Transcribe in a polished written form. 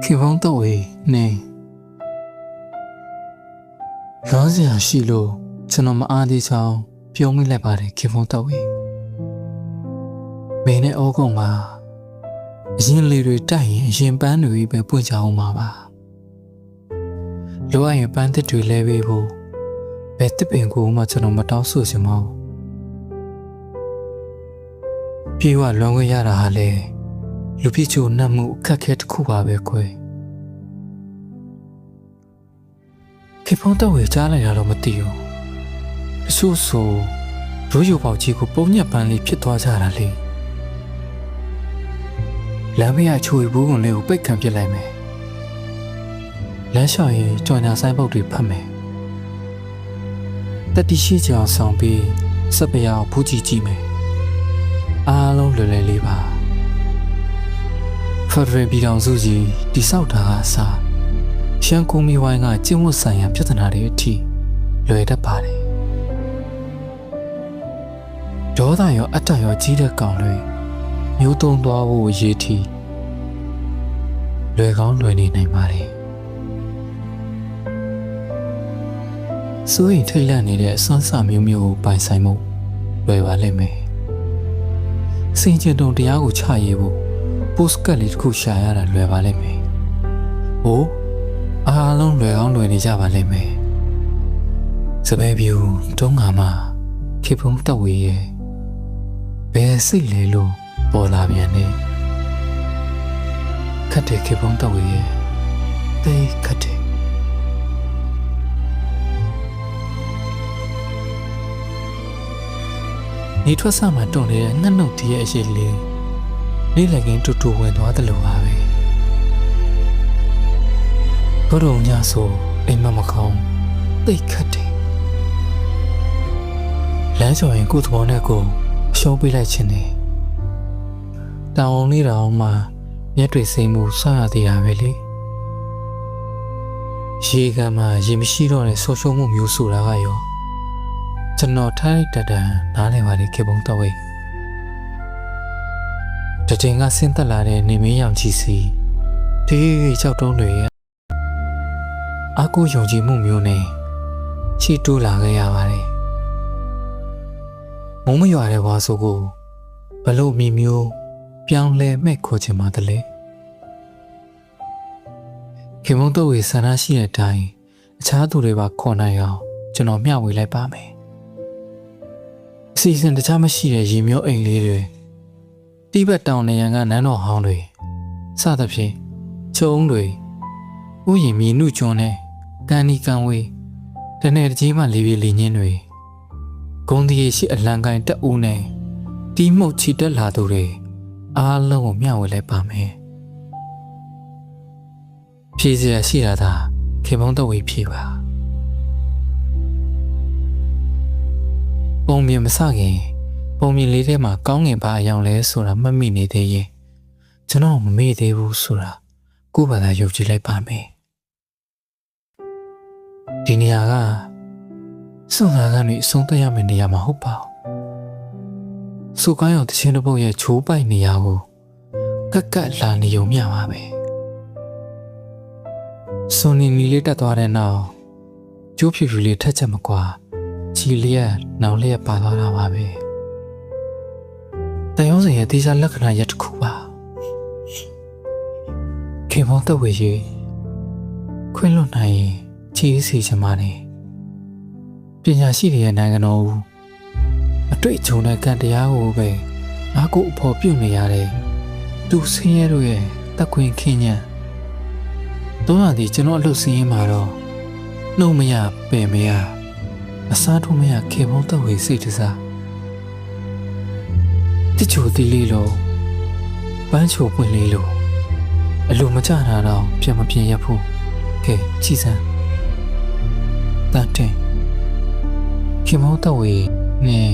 ခေဖုံးတော့ဝေနေလောစရာရှိလို့ကျွန်တော်မအားသေးချောင်းပြောမိလိုက်ပါတယ်ခေဖုံးတော့ဝေမင်းနဲ့ဩကုံမှာအရင်လေတွေတိုက်ရင်အရင်ပန်းတွေပဲပွင့်ကြအောင်ပါလိုအပ်ရင်ပန်းသစ်တွေလဲပေးဖို့ဘယ်တစ်ပင်ကိုမှကျွန်တော်မတောင်းဆိုချင်ပါဘူးပြေဝလွန်ခွင့်ရတာဟာလေလူပြည့်ချိုနှံ့မှုအခက်ခဲတစ်ခုပါပဲကွယ်ခေဖုံးတော့ဝေကြားလိုက်တာတော့မသိဘူးအဆိုးဆိုရိုးရိုးပေါက်ကြီးကိုပုံညက်ပန်းလေးဖြစ်သွားကြတာလေလမ်းမရချိုဘူးကုန်လေးကိုပိတ်ခံပစ်လိုက်မယ်လမ်းလျှောက်ရင်ကြော်ညာဆိုင်ပုတ်တွေဖတ်မယ်တက်တီရှိချအောင်ဆောင်ပြီးစက်ပရအောင်ဖူးကြည့်ကြည့်မယ်အားလုံးလွယ်လွယ်လေးပါဖက်ဒရယ်ပြည်ထောင်စုကြီးတိဆောက်တာကအစားရှမ်းကုန်းမီဝိုင်းကကျင့်ဝတ်ဆိုင်ရာပြဿနာတွေအထိလွယ်တတ်ပါတယ်ဒေါသရောအတ္တရောကြီးတဲ့ကောင်တွေမျိုးတုံးသွားဖို့ရည်ထီလွယ်ကောင်းလွယ်နေနိုင်ပါတယ်စိုးရိမ်ထိတ်လန့်နေတဲ့အစွမ်းစမျိုးမျိုးကိုပိုင်ဆိုင်မှုလွယ်ပါလိမ့်မယ်စင်ကြံတုံတရားကိုချရေးဖို့ပို့စကတ်လေးတစ်ခုရှာရတာလွယ်ပါလိမ့်မယ်ဟိုအားလုံးလွယ်ကောင်းလွယ်နေကြပါလိမ့်မယ်စပယ်ပြူတုံးငါမခေဖုံးတော့ဝေးရဲ့ဘယ်စိတ်လဲလို့ပေါ်လာပြန်နေခတ်တဲ့ခေဖုံးတော့ဝေးရဲ့သိခတ်တဲ့နေထွက်ဆမှတွန့်နေတဲ့ငှက်နှုတ်တည်းရဲ့အရှိလေးလေးလက်ကင်းတူတူဝင်သွားတယ်လို့ပါပဲဘုရုံညဆိုအိမ်မကောင်းသိခတ်တယ်လမ်းကျော်ရင်ကိုယ်သဘောနဲ့ကိုအရှုံးပေးလိုက်ခြင်းနဲ့တောင်အောင်လေးတောင်မှမျက်တွေစိမ်မှုဆောက်ရသေးတာပဲလေရေကမှရေမရှိတော့တဲ့ဆောရှုံးမှုမျိုးဆိုတာကရောကျွန်တော်ထိုက်တတန်နားလည်ပါလေခေဖုံးတော့ဝေးတတင်ကဆင်းသက်လာတဲ့နေမင်းရောင်ကြီးစီဒီကြောက်တုံးတွေအကူယုံကြည်မှုမျိုးနဲ့ချီတိုးလာခဲ့ရပါတယ်မုံမရွာတဲ့ဘွားဆိုကိုဘလို့မိမျိုးပြောင်းလဲမဲ့ခေါ်ချင်ပါတယ်လေခေမုံတော့ဝေဆန္ဒရှိတဲ့အတိုင်းအခြားသူတွေပါခေါ်နိုင်အောင်ကျွန်တော်မျှဝေလိုက်ပါမယ်အစီအစဉ်တခြားမရှိတဲ့ရေမျိုးအိမ်လေးတွေတိဘက်တောင်နေရန်ကနန်းတော်ဟောင်းတွေစသဖြင့်ချုံတွေဥယျာဉ်မြေနုကျွန်းနဲ့ကန်နီကန်ဝေးတနေ့တကြီးမှလေးပြေးလင်းချင်းတွေဂုံးဒီရှိအလံကိုင်းတက်ဦးနဲ့တီးမှုတ်ချီတက်လာသူတွေအားလုံးကိုမျှဝေလိုက်ပါမယ်ဖြည့်စရာရှိတာသာခေမုံတော့ဝေးဖြည့်ပါပုံမြင်မစခင်ပုံမြင်လေးထဲမှာကောင်းငင်ပါအယောင်လဲဆိုတာမှတ်မိနေသေးရင်ကျွန်တော်မမေ့သေးဘူးဆိုတာကိုယ့်ဘာသာယုံကြည်လိုက်ပါမယ်ဒီနေရာကစွန့်စားကနေအဆုံးသတ်ရမယ့်နေရာမှာဟုတ်ပါဘူးစုကိုင်းအောင်တခြင်းတစ်ပုတ်ရဲ့ချိုးပိုက်နေရာကိုကက်ကက်လာနေုံမျှပါပဲစွန်နီနီလေးတက်သွားတဲ့နောက်ကျိုးဖြူဖြူလေးထက်ချက်မကွာချီလျက်နောင်လျက်ပါသွားတာပါပဲတယောင်းစင်ရဲ့တေချာလက္ခဏာရက်တစ်ခုပါခေမောတော့ဝေရီခွင့်လွတ်နိုင်ရင်ချီးစီချင်ပါတယ်ပညာရှိတွေရဲ့နိုင်ငံတော်ဦးအတွေ့အကြုံနဲ့ကံတရားကိုပဲအားကိုအဖို့ပြုတ်နေရတဲ့သူဆင်းရဲတို့ရဲ့တက်ခွင်ခင်းညံတော့ရသည်ကျွန်တော်အလုပ်စင်းရင်းမှာတော့နှုတ်မရပင်မရအစားထိုးမရခေမောတော့ဝေစိတ်တစားတချို့သီးလေးလို့ပန်းချိုပွင့်လေးလို့အလိုမကြတာတော့ပြန်မပြင်းရဘူးကဲကြည်စမ်းတတ်တယ်ခေမောတော့ဝေနဲ့